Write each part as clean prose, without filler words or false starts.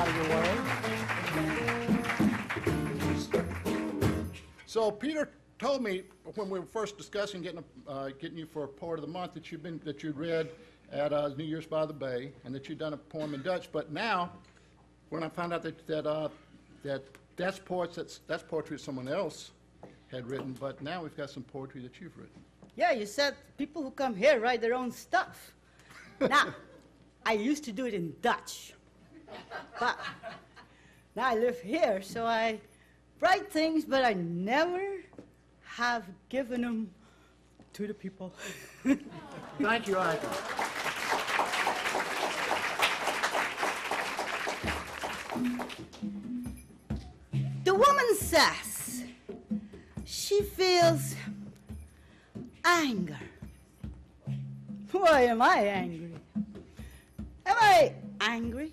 out of the way. So Peter told me when we were first discussing getting you for a Poet of the Month that you'd read at New Year's by the Bay and that you'd done a poem in Dutch. But now, when I found out that's poetry that someone else had written, but now we've got some poetry that you've written. Yeah, you said people who come here write their own stuff. Now, I used to do it in Dutch, but now I live here, so I write things, but I never have given them to the people. Thank you, Ike. The woman says she feels anger. Why am I angry? Am I angry?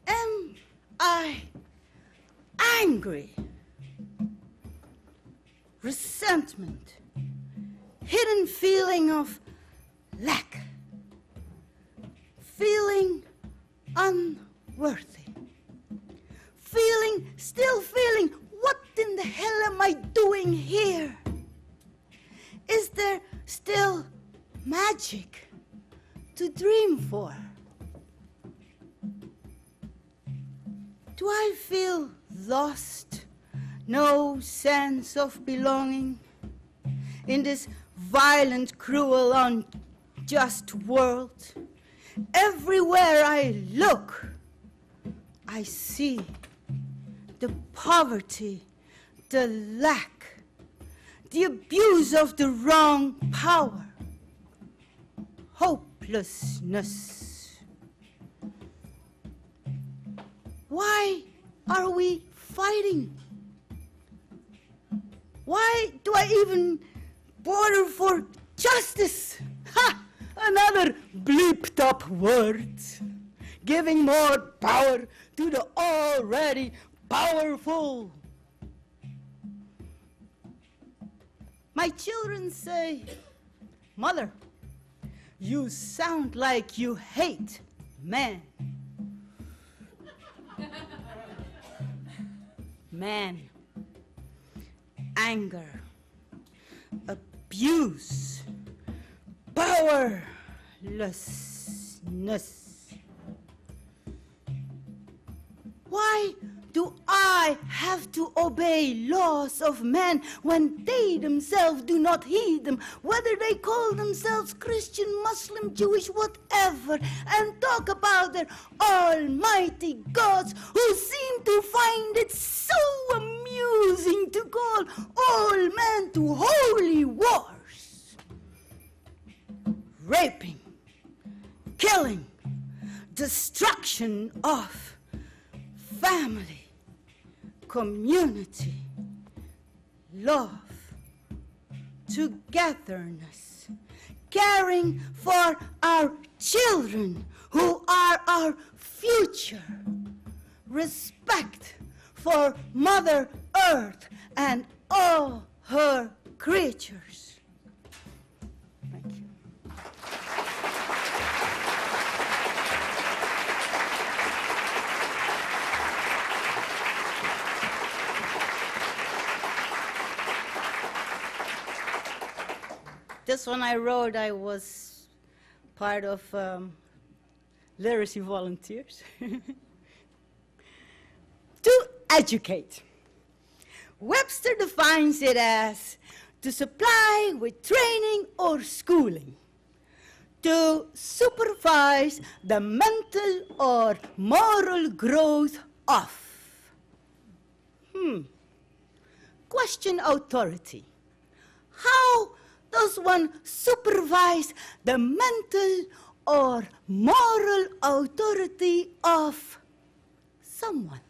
Am I angry? Resentment, hidden feeling of lack, feeling unworthy, still feeling, what in the hell am I doing here? Is there still magic to dream for? Do I feel lost? No sense of belonging in this violent, cruel, unjust world? Everywhere I look, I see the poverty, the lack, the abuse of the wrong power, hopelessness. Why are we fighting? Why do I even bother for justice? Ha! Another bleeped up word, giving more power to the already powerful. My children say, Mother, you sound like you hate man. Man, anger, abuse, powerlessness. Why do I have to obey laws of men when they themselves do not heed them, whether they call themselves Christian, Muslim, Jewish, whatever, and talk about their almighty gods who seem to find it so amusing to call all men to holy wars, raping, killing, destruction of family, community, love, togetherness, caring for our children who are our future, respect for Mother Earth and all her creatures. Thank you. This one I wrote, I was part of literacy volunteers. To educate. Webster defines it as to supply with training or schooling, to supervise the mental or moral growth of. Question authority. How does one supervise the mental or moral authority of someone?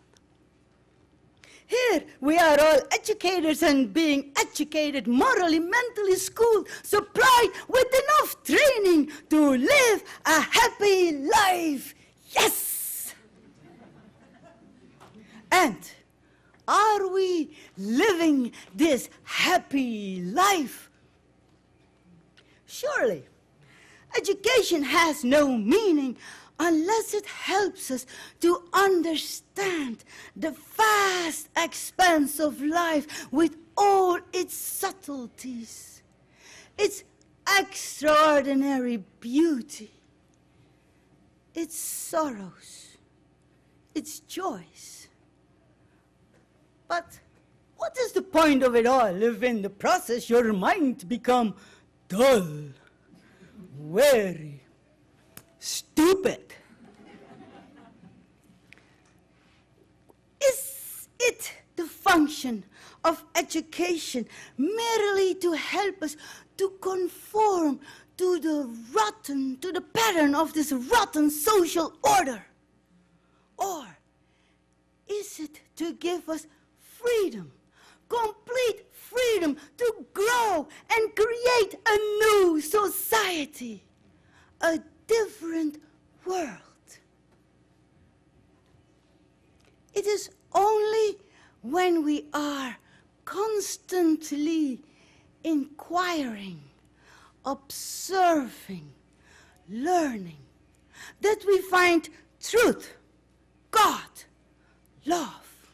Here we are all educators and being educated morally, mentally schooled, supplied with enough training to live a happy life. Yes! And are we living this happy life? Surely, education has no meaning unless it helps us to understand the vast expanse of life with all its subtleties, its extraordinary beauty, its sorrows, its joys. But what is the point of it all if in the process your mind become dull, weary, stupid? Is it the function of education merely to help us to conform to the pattern of this rotten social order? Or is it to give us freedom, complete freedom to grow and create a new society, a different world? It is only when we are constantly inquiring, observing, learning, that we find truth, God, love.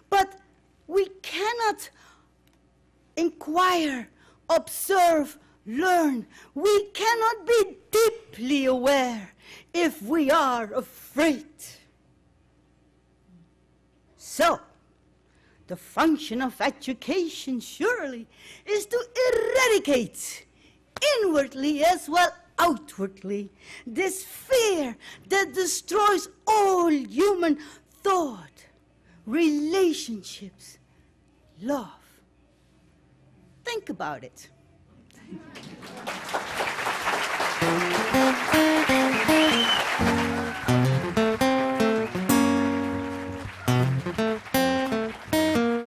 But we cannot inquire, observe, learn. We cannot be deeply aware if we are afraid. So, the function of education surely is to eradicate, inwardly as well outwardly, this fear that destroys all human thought, relationships, love. Think about it.